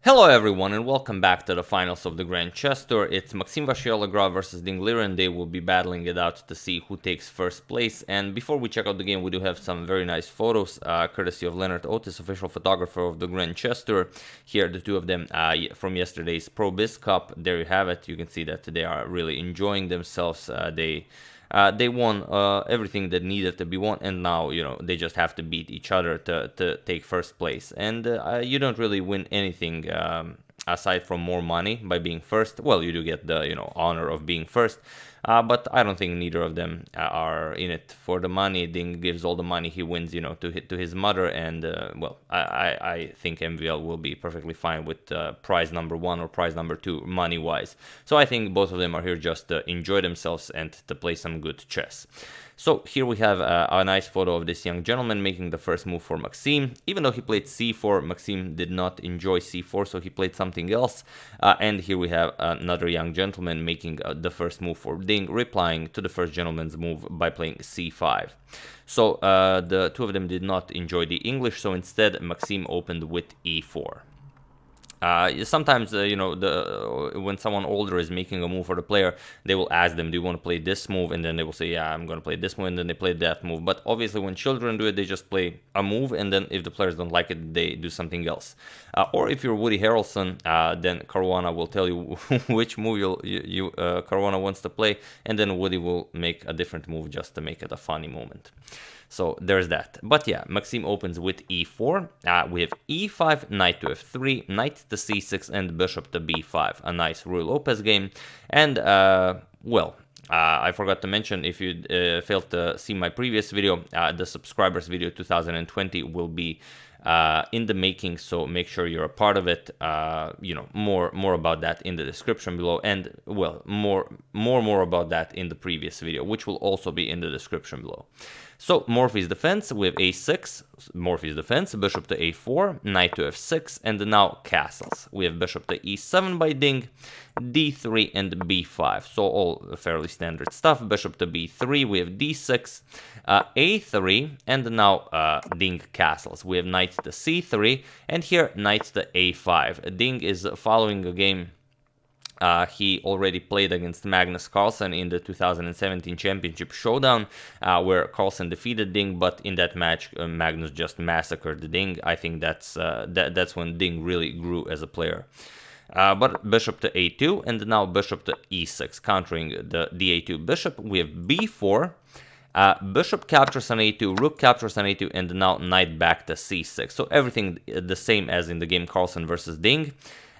Hello everyone and welcome back to the finals of the Grand Chess Tour. It's Maxime Vachier-Lagrave versus Ding Liren. They will be battling it out to see who takes first place. And before we check out the game, we do have some very nice photos, courtesy of Lennart Otis, official photographer of the Grand Chess Tour. Here, the two of them from yesterday's Pro Biz Cup. There you have it. You can see that they are really enjoying themselves. They won everything that needed to be won, and now, they just have to beat each other to take first place. And you don't really win anything aside from more money by being first. Well, you do get the, honor of being first. But I don't think neither of them are in it for the money. Ding gives all the money he wins, to his mother, and well, I think MVL will be perfectly fine with prize number 1 or prize number 2 money-wise. So I think both of them are here just to enjoy themselves and to play some good chess. So here we have a nice photo of this young gentleman making the first move for Maxime. Even though he played c4, Maxime did not enjoy c4, so he played something else. And here we have another young gentleman making the first move for Ding, replying to the first gentleman's move by playing c5. So the two of them did not enjoy the English, so instead Maxime opened with e4. Sometimes, when someone older is making a move for the player, they will ask them, do you want to play this move? And then they will say, yeah, I'm going to play this move, and then they play that move. But obviously, when children do it, they just play a move, and then if the players don't like it, they do something else. Or if you're Woody Harrelson, then Caruana will tell you which move Caruana wants to play, and then Woody will make a different move just to make it a funny moment. So there's that. But yeah, Maxime opens with e4. We have e5, knight to f3, knight to c6, and bishop to b5. A nice Ruy Lopez game. And, well, I forgot to mention, if you failed to see my previous video, the subscribers video 2020 will be in the making, so make sure you're a part of it. More about that in the description below, and well, more about that in the previous video, which will also be in the description below. So Morphy's defense, we have a6, Morphy's defense, bishop to a4, knight to f6, and now castles. We have bishop to e7 by Ding, d3 and b5, so all fairly standard stuff. Bishop to b3, we have d6, a3, and now Ding castles. We have knight to c3, and here knight to a5. Ding is following a game he already played against Magnus Carlsen in the 2017 Championship Showdown, where Carlsen defeated Ding, but in that match, Magnus just massacred Ding. I think that's when Ding really grew as a player. But bishop to a2, and now bishop to e6, countering the a2 bishop. We have b4, bishop captures on a2, rook captures on a2, and now knight back to c6. So everything the same as in the game Carlsen versus Ding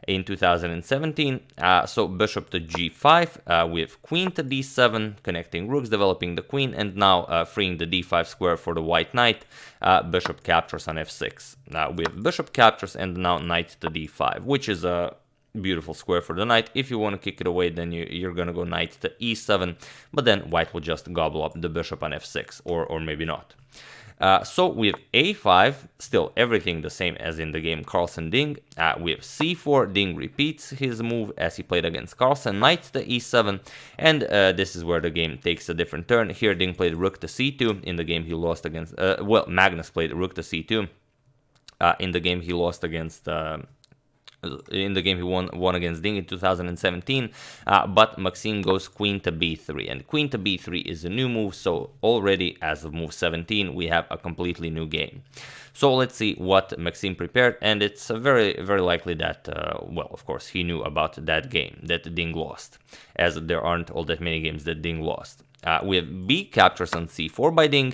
in 2017. So bishop to g5, we have queen to d7, connecting rooks, developing the queen, and now freeing the d5 square for the white knight. Bishop captures on f6. We have bishop captures, and now knight to d5, which is a beautiful square for the knight. If you want to kick it away, then you're gonna go knight to e7, but then white will just gobble up the bishop on f6, or maybe not. So we have a5, still everything the same as in the game Carlsen-Ding. We have c4, Ding repeats his move as he played against Carlsen, knight to e7, and this is where the game takes a different turn. Here Ding played rook to c2, in the game he lost against, Magnus played rook to c2, in the game he lost against, in the game he won against Ding in 2017, but Maxime goes queen to b3, and queen to b3 is a new move, so already as of move 17 we have a completely new game. So let's see what Maxime prepared, and it's very, very likely that, well, of course, he knew about that game that Ding lost, as there aren't all that many games that Ding lost. We have b captures on c4 by Ding,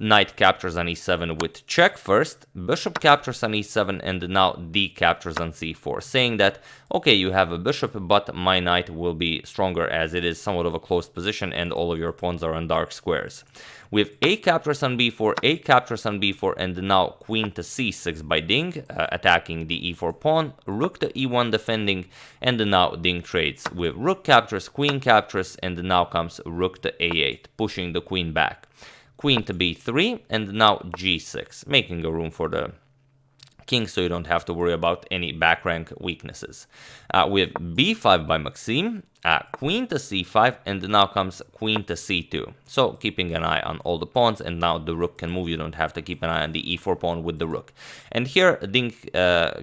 knight captures on e7 with check first, bishop captures on e7, and now d captures on c4, saying that, okay, you have a bishop, but my knight will be stronger as it is somewhat of a closed position and all of your pawns are on dark squares. We have a captures on b4, a captures on b4, and now queen to c6 by Ding, attacking the e4 pawn, rook to e1 defending, and now Ding trades with rook captures, queen captures, and now comes rook to a8, pushing the queen back. Queen to b3, and now g6, making a room for the king so you don't have to worry about any back rank weaknesses. We have b5 by Maxime, queen to c5, and now comes queen to c2. So keeping an eye on all the pawns, and now the rook can move. You don't have to keep an eye on the e4 pawn with the rook. And here Ding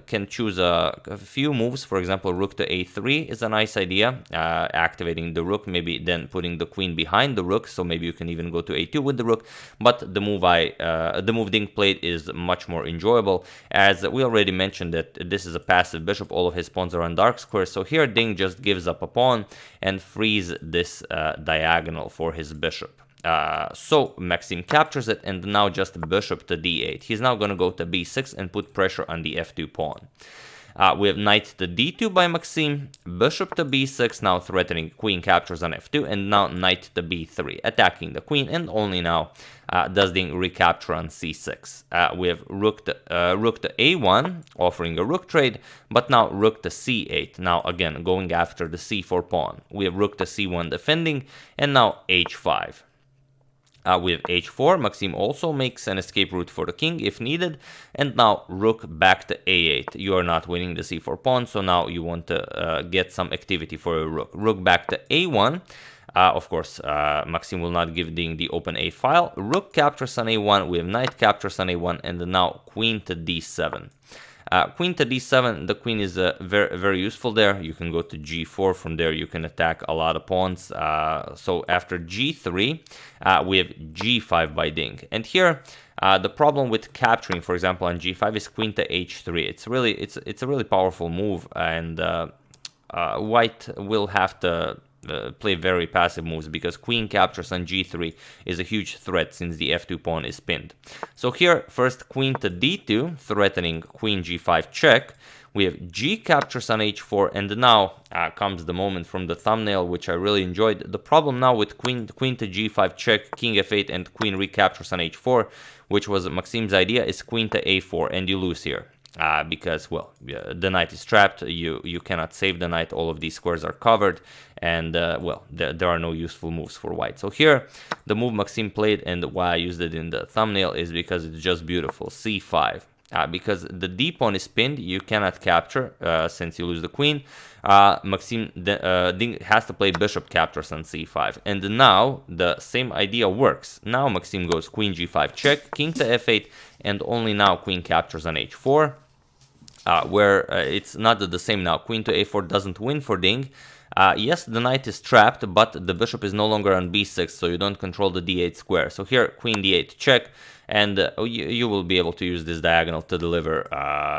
can choose a few moves. For example, rook to a3 is a nice idea, activating the rook, maybe then putting the queen behind the rook. So maybe you can even go to a2 with the rook. But the move Ding played is much more enjoyable, as we already mentioned that this is a passive bishop. All of his pawns are on dark squares. So here Ding just gives up a pawn and frees this diagonal for his bishop. So Maxim captures it, and now just bishop to d8. He's now going to go to b6 and put pressure on the f2 pawn. We have knight to d2 by Maxim, bishop to b6, now threatening queen captures on f2, and now knight to b3, attacking the queen, and only now does Ding recapture on c6. We have rook to a1, offering a rook trade, but now rook to c8, now again going after the c4 pawn. We have rook to c1 defending, and now h5. We have h4. Maxim also makes an escape route for the king if needed. And now rook back to a8. You are not winning the c4 pawn, so now you want to get some activity for your rook. Rook back to a1. Of course, Maxim will not give Ding the open a file. Rook captures on a1. We have knight captures on a1. And now queen to d7. Queen to d7, the queen is very, very useful there. You can go to g4. From there, you can attack a lot of pawns. So after g3, we have g5 by Ding. And here, the problem with capturing, for example, on g5 is queen to h3. It's a really powerful move, and white will have to play very passive moves, because queen captures on g3 is a huge threat since the f2 pawn is pinned. So here, first queen to d2, threatening queen g5 check. We have g captures on h4, and now comes the moment from the thumbnail, which I really enjoyed. The problem now with queen to g5 check, king f8, and queen recaptures on h4, which was Maxim's idea, is queen to a4, and you lose here. Because, well, the knight is trapped, you cannot save the knight, all of these squares are covered, and, well, there are no useful moves for white. So here, the move Maxim played, and why I used it in the thumbnail, is because it's just beautiful, c5. Because the d pawn is pinned, you cannot capture, since you lose the queen. Maxim Ding has to play bishop captures on c5, and now the same idea works. Now Maxim goes queen g5 check, king to f8, and only now queen captures on h4. Where it's not the same now. Queen to a4 doesn't win for Ding. Yes, the knight is trapped, but the bishop is no longer on b6, so you don't control the d8 square. So here, queen d8 check, and you will be able to use this diagonal to deliver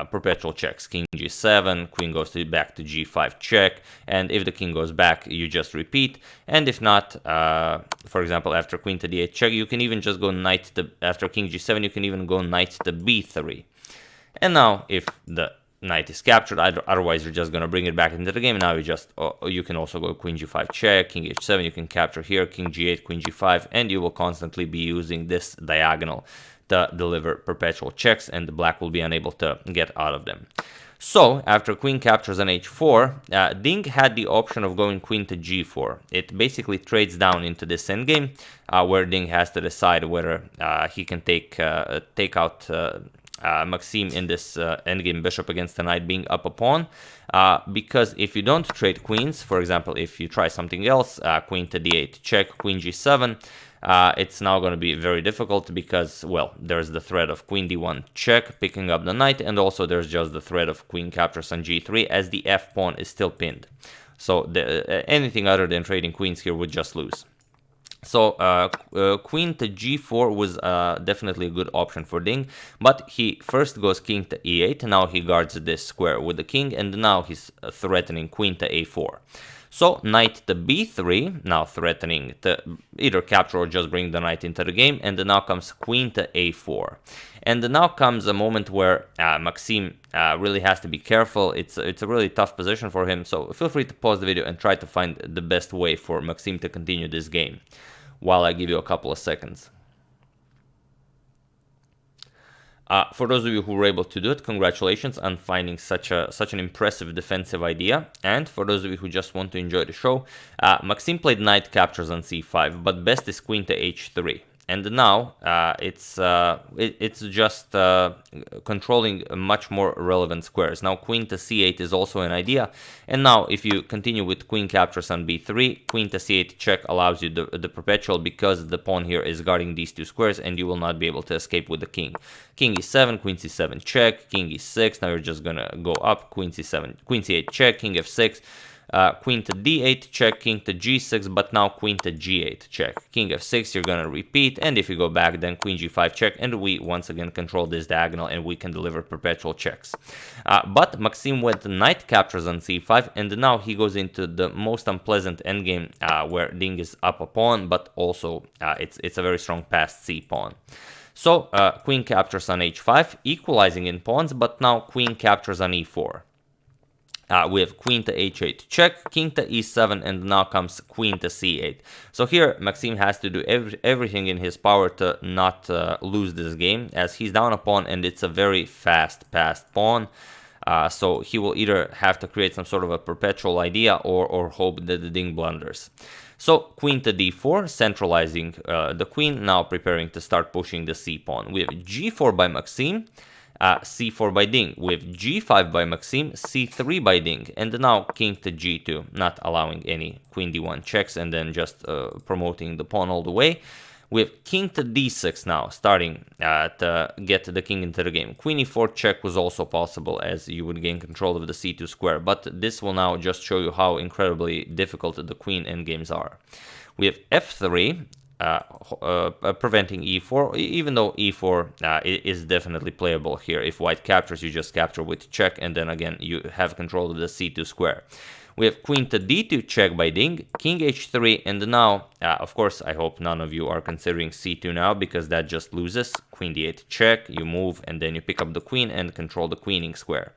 perpetual checks. King g7, queen goes back to g5 check, and if the king goes back, you just repeat. And if not, for example, after queen to d8 check, you can even just go knight to, after king g7, you can even go knight to b3. And now, if the knight is captured, otherwise you're just going to bring it back into the game. Now you can also go queen g5 check, king h7, you can capture here, king g8, queen g5, and you will constantly be using this diagonal to deliver perpetual checks, and the black will be unable to get out of them. So, after queen captures on h4, Ding had the option of going queen to g4. It basically trades down into this endgame, where Ding has to decide whether he can take out Maxim in this endgame bishop against the knight being up a pawn, because if you don't trade queens, for example, if you try something else, queen to d8 check, queen g7, it's now going to be very difficult, because, well, there's the threat of queen d1 check, picking up the knight, and also there's just the threat of queen captures on g3, as the f pawn is still pinned. So anything other than trading queens here would just lose. So queen to g4 was definitely a good option for Ding, but he first goes king to e8, now he guards this square with the king, and now he's threatening queen to a4. So knight to b3, now threatening to either capture or just bring the knight into the game, and now comes queen to a4. And now comes a moment where Maxim really has to be careful. It's a really tough position for him, so feel free to pause the video and try to find the best way for Maxim to continue this game, while I give you a couple of seconds. For those of you who were able to do it, congratulations on finding such an impressive defensive idea. And for those of you who just want to enjoy the show, Maxim played knight captures on c5, but best is queen to h3. and now it's just controlling much more relevant squares. Now queen to c8 is also an idea, and now if you continue with queen captures on b3, queen to c8 check allows you the perpetual, because the pawn here is guarding these two squares and you will not be able to escape with the king. King e7, queen c7 check, king e6, now you're just gonna go up, queen c7, queen c8 check, king f6, queen to d8 check, king to g6, but now queen to g8 check, king f6, you're gonna repeat, and if you go back, then queen g5 check, and we once again control this diagonal and we can deliver perpetual checks. But Maxim went knight captures on c5, and now he goes into the most unpleasant endgame, where Ding is up a pawn, but also it's a very strong passed c pawn. So queen captures on h5, equalizing in pawns, but now queen captures on e4. We have queen to h8 check, king to e7, and now comes queen to c8. So here Maxim has to do everything in his power to not lose this game, as he's down a pawn and it's a very fast passed pawn. So he will either have to create some sort of a perpetual idea or hope that the Ding blunders. So queen to d4, centralizing the queen, now preparing to start pushing the c pawn. We have g4 by Maxim, c4 by Ding, with g5 by Maxim, c3 by Ding, and now king to g2, not allowing any queen d1 checks, and then just promoting the pawn all the way. With king to d6 now, starting to get the king into the game. Queen e4 check was also possible, as you would gain control of the c2 square, but this will now just show you how incredibly difficult the queen endgames are. We have f3, preventing e4, even though e4 is definitely playable here. If white captures, you just capture with check, and then again you have control of the c2 square. We have queen to d2 check by Ding, king h3, and now, of course, I hope none of you are considering c2 now, because that just loses. Queen d8 check, you move, and then you pick up the queen and control the queening square,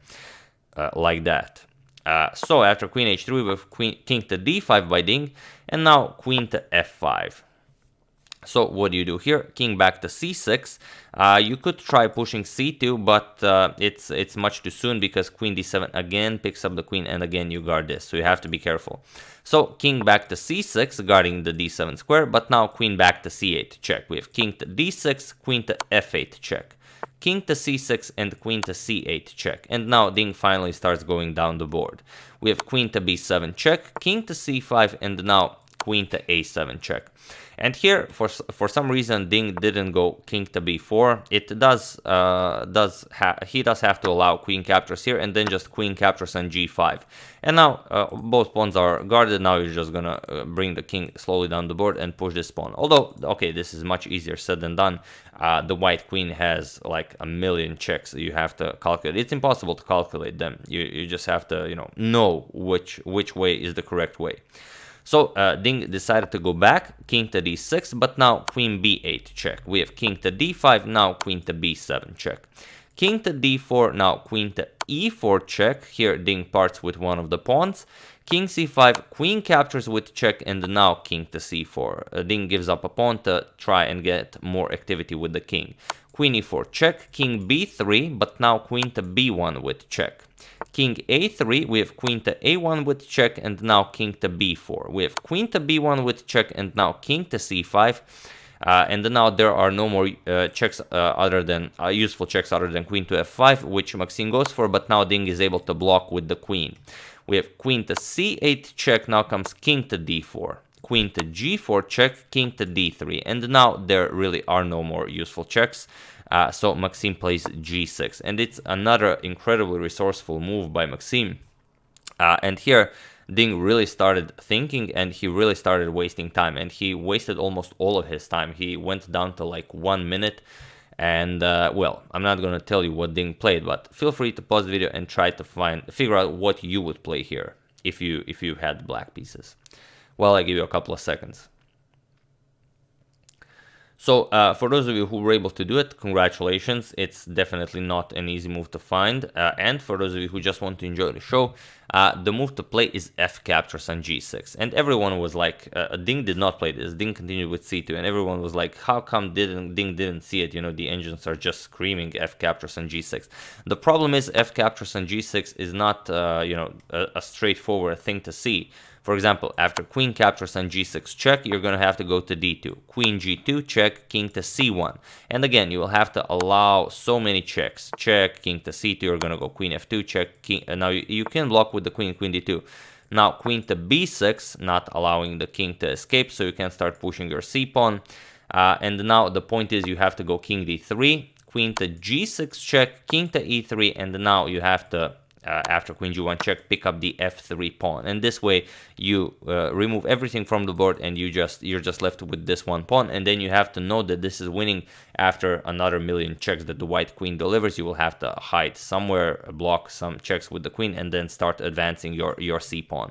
like that. So after queen h3, we have king to d5 by Ding, and now queen to f5. So what do you do here? King back to c6. You could try pushing c2, but it's much too soon, because queen d7 again picks up the queen, and again you guard this, so you have to be careful. So king back to c6, guarding the d7 square, but now queen back to c8 check. We have king to d6, queen to f8 check, king to c6, and queen to c8 check. And now Ding finally starts going down the board. We have queen to b7 check, king to c5, and now queen to a7 check. And here, for some reason, Ding didn't go king to b4. It he does have to allow queen captures here, and then just queen captures on g5. And now both pawns are guarded. Now you're just gonna bring the king slowly down the board and push this pawn. Although, okay, this is much easier said than done. The white queen has like a million checks you have to calculate. It's impossible to calculate them. You just have to know which way is the correct way. So Ding decided to go back, king to d6, but now queen b8 check. We have king to d5, now queen to b7 check. King to d4, now queen to e4 check. Here Ding parts with one of the pawns. King c5, queen captures with check, and now king to c4. Ding gives up a pawn to try and get more activity with the king. Queen e4 check, king b3, but now queen to b1 with check. King a3, we have queen to a1 with check, and now king to b4. We have queen to b1 with check, and now king to c5. And now there are no more checks other than useful checks other than queen to f5, which Maxim goes for, but now Ding is able to block with the queen. We have queen to c8 check, now comes king to d4. Queen to g4 check, king to d3. And now there really are no more useful checks. So Maxim plays g6, and it's another incredibly resourceful move by Maxim. And here Ding really started thinking, and he really started wasting time, and he wasted almost all of his time. He went down to like 1 minute, and well, I'm not gonna tell you what Ding played, but feel free to pause the video and try to figure out what you would play here if you had black pieces. Well, I give you a couple of seconds. So for those of you who were able to do it, congratulations. It's definitely not an easy move to find. And for those of you who just want to enjoy the show, the move to play is f captures on g6. And everyone was like, Ding did not play this. Ding continued with c2. And everyone was like, how come Ding didn't see it? The engines are just screaming f captures on g6. The problem is f captures on g6 is not, a straightforward thing to see. For example, after queen captures on g6 check, you're going to have to go to d2. Queen g2 check, king to c1. And again, you will have to allow so many checks. Check, king to c2, you're going to go queen f2 check. King, now you can block with the queen d2. Now queen to b6, not allowing the king to escape, so you can start pushing your c-pawn. And now the point is you have to go king d3, queen to g6 check, king to e3, and now you have to, after queen g1 check, pick up the f3 pawn. And this way you remove everything from the board, and you're just left with this one pawn. And then you have to know that this is winning after another million checks that the white queen delivers. You will have to hide somewhere, block some checks with the queen, and then start advancing your c pawn.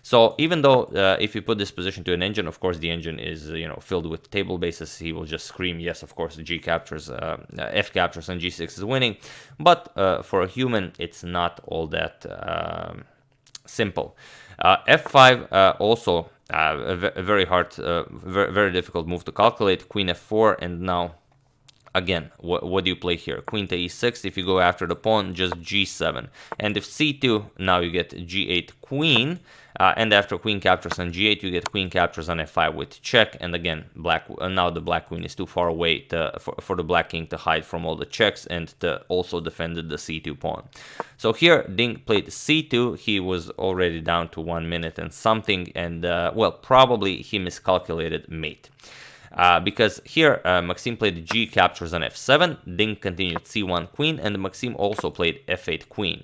So even though if you put this position to an engine, of course the engine is filled with table bases, he will just scream, yes, of course g captures, f captures on g6 is winning. But for a human, it's not all that simple. f5 also a very hard, very difficult move to calculate. Queen f4, and now again, what do you play here? Queen to e6. If you go after the pawn, just g7. And if c2, now you get g8 queen. And after queen captures on g8, you get queen captures on f5 with check. And again, now the black queen is too far away for the black king to hide from all the checks and to also defend the c2 pawn. So here, Ding played c2. He was already down to 1 minute and something. And, well, probably he miscalculated mate. Because here Maxim played g captures on f7, Ding continued c1 queen, and Maxim also played f8 queen.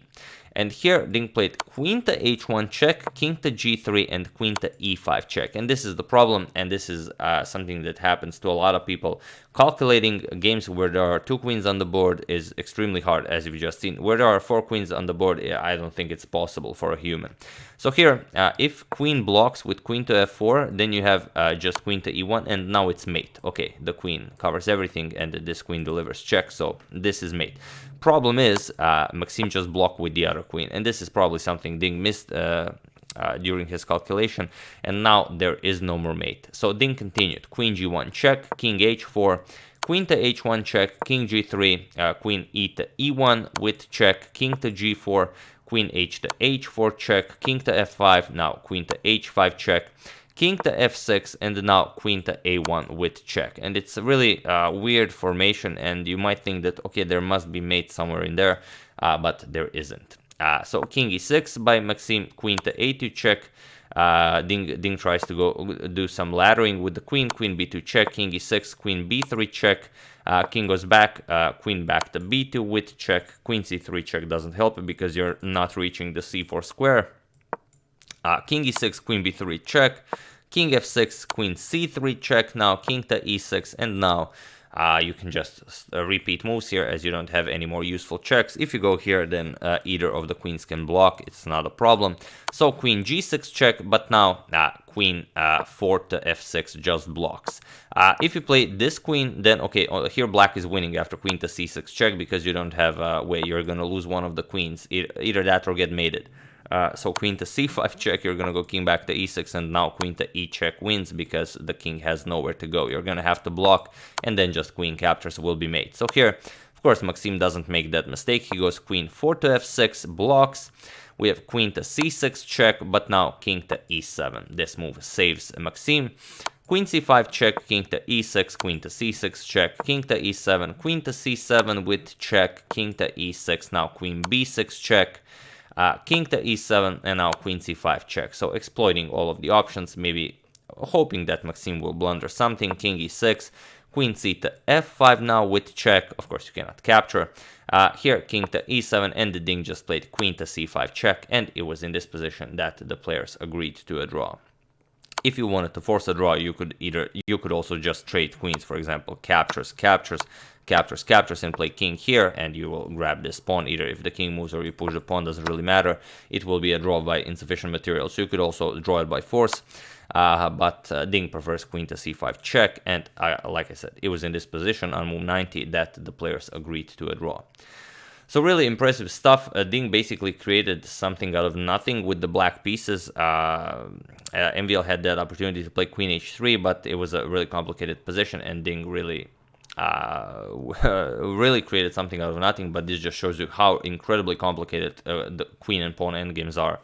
And here Ding played queen to h1 check, king to g3, and queen to e5 check. And this is the problem, and this is something that happens to a lot of people. Calculating games where there are 2 queens on the board is extremely hard, as you've just seen. Where there are 4 queens on the board, I don't think it's possible for a human. So here, if queen blocks with queen to f4, then you have just queen to e1, and now it's mate. Okay, the queen covers everything, and this queen delivers check, so this is mate. Problem is, Maxim just blocked with the other queen, and this is probably something Ding missed during his calculation, and now there is no more mate. So Ding continued, queen g1 check, king h4, queen to h1 check, king g3, queen e to e1 with check, king to g4, queen h to h4 check, king to f5, now queen to h5 check, king to f6, and now queen to a1 with check. And it's a really weird formation, and you might think that, okay, there must be mate somewhere in there, but there isn't. So king e6 by Maxim, queen to a2 check. Ding tries to go do some laddering with the queen b2 check, king e6, queen b3 check. King goes back, queen back to b2 with check, queen c3 check doesn't help because you're not reaching the c4 square. King e6, queen b3 check, king f6, queen c3 check, now king to e6, and now you can just repeat moves here as you don't have any more useful checks. If you go here, then either of the queens can block, it's not a problem. So queen g6 check, but now queen 4 to f6 just blocks. If you play this queen, then okay, here black is winning after queen to c6 check because you don't have a way, you're gonna lose one of the queens, either that or get mated. So queen to c5 check, you're gonna go king back to e6, and now queen to e check wins because the king has nowhere to go. You're gonna have to block, and then just queen captures will be made. So here, of course, Maxim doesn't make that mistake. He goes queen 4 to f6, blocks. We have queen to c6 check, but now king to e7. This move saves Maxim. Queen c5 check, king to e6, queen to c6 check, king to e7, queen to c7 with check, king to e6, now queen b6 check. King to e7, and now queen c5 check. So exploiting all of the options, maybe hoping that Maxim will blunder something. King e6, queen c to f5 now with check. Of course, you cannot capture. Here, king to e7, and the Ding just played queen to c5 check, and it was in this position that the players agreed to a draw. If you wanted to force a draw, you could also just trade queens, for example, captures, and play king here, and you will grab this pawn. Either if the king moves or you push the pawn, doesn't really matter. It will be a draw by insufficient material. So you could also draw it by force, but Ding prefers queen to c5 check, and like I said, it was in this position on move 90 that the players agreed to a draw. So really impressive stuff. Ding basically created something out of nothing with the black pieces. MVL had that opportunity to play queen h3, but it was a really complicated position, and Ding really created something out of nothing. But this just shows you how incredibly complicated the queen and pawn endgames are.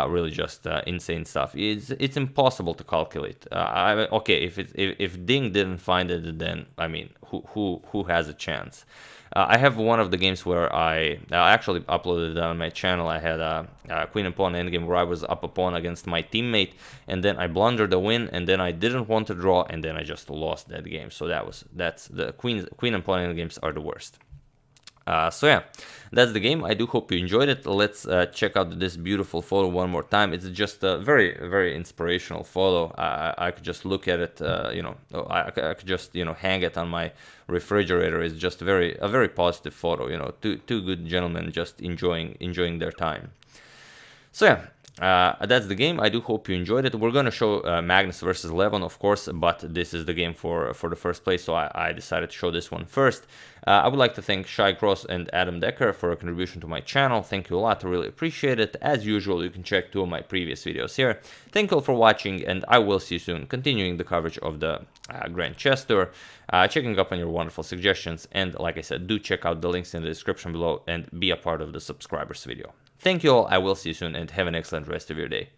really just insane stuff. It's impossible to calculate. Okay, if Ding didn't find it, then I mean, who has a chance? I have one of the games where I actually uploaded it on my channel. I had a queen and pawn endgame where I was up a pawn against my teammate, and then I blundered a win, and then I didn't want to draw, and then I just lost that game. So that's the queen and pawn endgames are the worst. So yeah, that's the game. I do hope you enjoyed it. Let's check out this beautiful photo one more time. It's just a very, very inspirational photo. I could just look at it, you know, I could just, you know, hang it on my refrigerator. It's just a very positive photo, you know, two good gentlemen just enjoying their time. So yeah. That's the game. I do hope you enjoyed it. We're going to show Magnus versus Levon, of course, but this is the game for the first place, so I decided to show this one first. I would like to thank Shy Cross and Adam Decker for a contribution to my channel. Thank you a lot. I really appreciate it. As usual, you can check 2 of my previous videos here. Thank you all for watching, and I will see you soon, continuing the coverage of the Grand Chess Tour, checking up on your wonderful suggestions, and like I said, do check out the links in the description below and be a part of the subscribers video. Thank you all, I will see you soon, and have an excellent rest of your day.